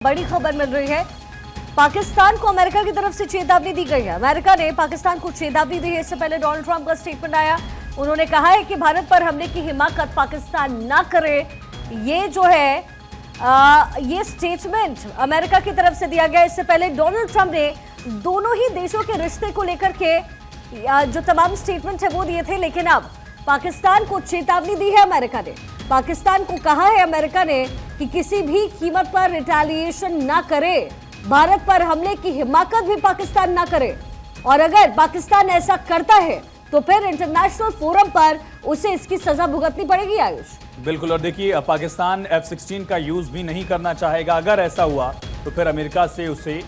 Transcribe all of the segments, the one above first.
बड़ी खबर मिल रही है। पाकिस्तान को अमेरिका की तरफ से चेतावनी दी गई है। अमेरिका ने पाकिस्तान को चेतावनी दी है। इससे पहले डोनाल्ड ट्रंप का स्टेटमेंट आया। उन्होंने कहा है कि भारत पर हमले की हिमाकत पाकिस्तान ना करे। ये जो है ये स्टेटमेंट अमेरिका की तरफ से दिया गया। इससे पहले डोनाल्ड ट्रंप ने दोनों ही देशों के रिश्ते को लेकर के जो तमाम स्टेटमेंट है वो दिए थे, लेकिन अब पाकिस्तान को चेतावनी दी है अमेरिका ने। पाकिस्तान को कहा है अमेरिका ने कि किसी भी कीमत पर रिटेलिएशन ना करे, भारत पर हमले की हिमाकत भी पाकिस्तान ना करे, और अगर पाकिस्तान ऐसा करता है तो फिर इंटरनेशनल फोरम पर उसे इसकी सजा भुगतनी पड़ेगी। आयुष, बिल्कुल। और देखिए, पाकिस्तान F-16 का यूज भी नहीं करना चाहेगा। अगर ऐसा हुआ तो फिर अमेरिका से उसे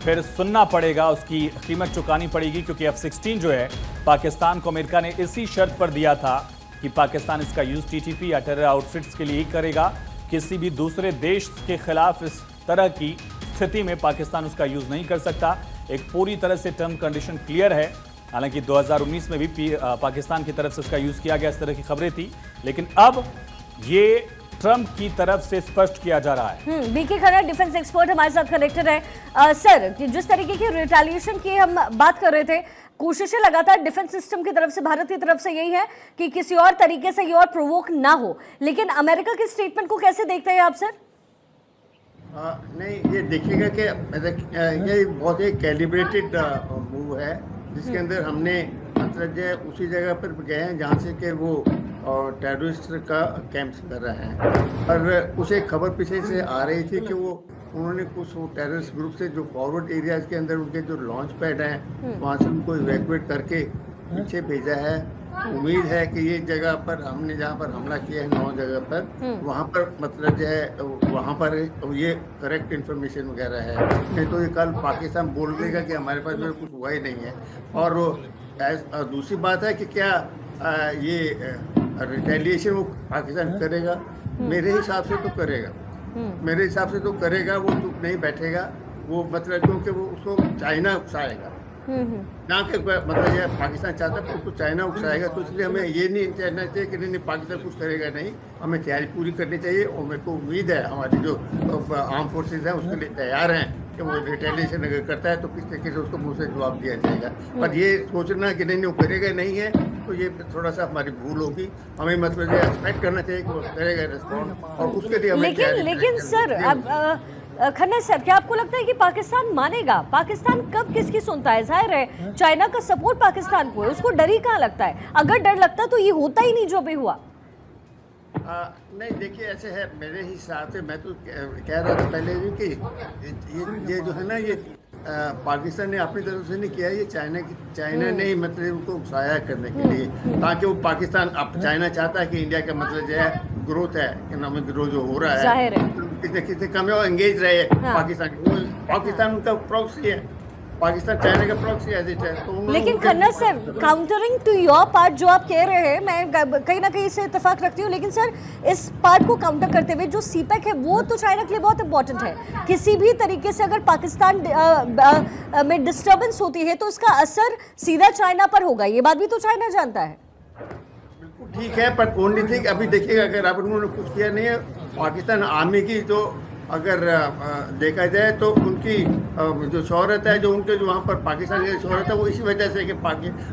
फिर सुनना पड़ेगा, उसकी कीमत चुकानी पड़ेगी, क्योंकि F-16 जो है पाकिस्तान को अमेरिका ने इसी शर्त पर दिया था कि पाकिस्तान इसका यूज TTP या टेरर आउटफिट्स के लिए ही करेगा। किसी भी दूसरे देश के खिलाफ इस तरह की स्थिति में पाकिस्तान उसका यूज नहीं कर सकता। एक पूरी तरह से टर्म कंडीशन क्लियर है। हालांकि 2019 में भी पाकिस्तान की तरफ से इसका यूज किया गया, इस तरह की खबरें थी, लेकिन अब ये ट्रंप की तरफ से स्पष्ट किया जा रहा है। बीके खन्ना डिफेंस एक्सपर्ट हमारे साथ कनेक्टेड है। सर, जिस तरीके की रिटेलिएशन की हम बात कर रहे थे, कोशिशें लगातार डिफेंस सिस्टम की तरफ से, भारत की तरफ से यही है कि किसी और तरीके से ये और प्रोवोक ना हो, लेकिन अमेरिका के स्टेटमेंट को कैसे देखते हैं आप सर? नहीं, ये देखिएगा कि ये बहुत ही कैलिब्रेटेड मूव है, जिसके अंदर हमने मतलब जो उसी जगह पर गए हैं जहाँ से कि वो टेररिस्ट का कैंप कर रहे हैं। और उसे खबर पीछे से आ रही थी कि वो उन्होंने कुछ वो टेररिस्ट ग्रुप से जो फॉरवर्ड एरियाज के अंदर उनके जो लॉन्च पैड हैं वहाँ से उनको इवैक्यूएट करके पीछे भेजा है। उम्मीद है कि ये जगह पर हमने जहाँ पर हमला किया है 9 जगह पर, वहाँ पर मतलब जो है वहाँ पर ये करेक्ट इन्फॉर्मेशन वगैरह है। नहीं तो ये कल पाकिस्तान बोल देगा कि हमारे पास में कुछ हुआ ही नहीं है। और दूसरी बात है कि क्या ये रिटेलिएशन वो पाकिस्तान करेगा? मेरे हिसाब से तो करेगा। मेरे हिसाब से तो करेगा। वो चुप नहीं बैठेगा। वो मतलब क्योंकि वो उसको चाइना उकसाएगा ना, कि मतलब ये पाकिस्तान चाहता है तो चाइना उकसाएगा। तो इसलिए हमें ये नहीं कहना चाहिए कि नहीं पाकिस्तान कुछ करेगा नहीं। हमें तैयारी पूरी करनी चाहिए, और मेरे को उम्मीद है हमारी जो आर्म फोर्सेज हैं उसके लिए तैयार हैं कि वो रिटेलिएशन अगर करता है तो किस तरीके से उसको मुँह से जवाब दिया जाएगा। पर ये सोचना कि नहीं वो करेगा नहीं है, तो ये थोड़ा सा हमारी भूल होगी। हमें मतलब ये एक्सपेक्ट करना चाहिए कि वो करेगा रिस्पॉन्ड, और उसके लिए हमें लेकिन सर, अब खन्ना सर, क्या आपको लगता है कि पाकिस्तान मानेगा? पाकिस्तान कब किसकी सुनता है? जाहिर है चाइना का सपोर्ट पाकिस्तान को है, उसको डर ही कहाँ लगता है? अगर डर लगता तो ये होता ही नहीं जो भी हुआ। नहीं, देखिए ऐसे है मेरे हिसाब से। मैं तो कह रहा था पहले भी कि ये जो है ना, ये पाकिस्तान ने अपनी तरफ से नहीं किया, ये चाइना ने ही मतलब उनको उकसाया करने के लिए, ताकि वो पाकिस्तान अब चाइना चाहता है कि इंडिया का मतलब जो है ग्रोथ है, इकोनॉमिक ग्रोथ जो हो रहा है, कितने कम है एंगेज रहे। पाकिस्तान उनका प्रॉक्सी है, पाकिस्तान चाइना का प्रॉक्सी है। तो लेकिन Khanna sir, countering to your part जो आप कह रहे हैं, मैं कहीं ना कहीं से इत्तेफाक रखती हूँ, लेकिन सर इस पार्ट को काउंटर करते हुए जो सीपैक है वो तो चाइना के लिए बहुत इंपॉर्टेंट है। किसी भी तरीके से अगर पाकिस्तान में डिस्टर्बेंस होती है तो इसका असर सीधा चाइना पर होगा। ये बात भी तो चाइना जानता है। बिल्कुल ठीक है, पर ओनली थिंग अभी देखिएगा, अगर आप उन्होंने कुछ किया नहीं है, पाकिस्तान आर्मी की जो अगर देखा जाए तो उनकी जो शोहरत है, जो उनके जो वहाँ पर पाकिस्तान की शोहरत है, वो इसी वजह से कि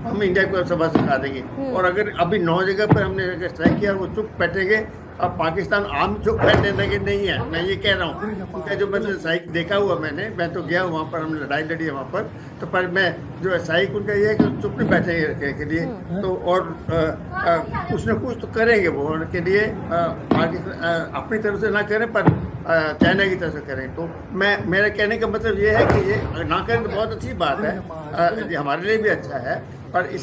हम इंडिया को सबक सिखा देंगे। और अगर अभी 9 जगह पर हमने अगर स्ट्राइक किया, वो चुप बैठेंगे, अब पाकिस्तान आम चुप बैठने लगे नहीं है। मैं ये कह रहा हूँ, उनका जो मतलब साइक देखा हुआ मैं तो गया वहाँ पर, हमने लड़ाई लड़ी है वहाँ पर, तो पर मैं जो साइक उनका ये है कि चुप नहीं बैठेंगे रखने के लिए, तो और कुछ न कुछ तो करेंगे वो उनके लिए। पाकिस्तान अपनी तरफ से ना करें, पर चाइना की तरफ से करें। तो मेरा कहने का मतलब ये है कि ये ना करें तो बहुत अच्छी बात है, हमारे लिए भी अच्छा है, पर इस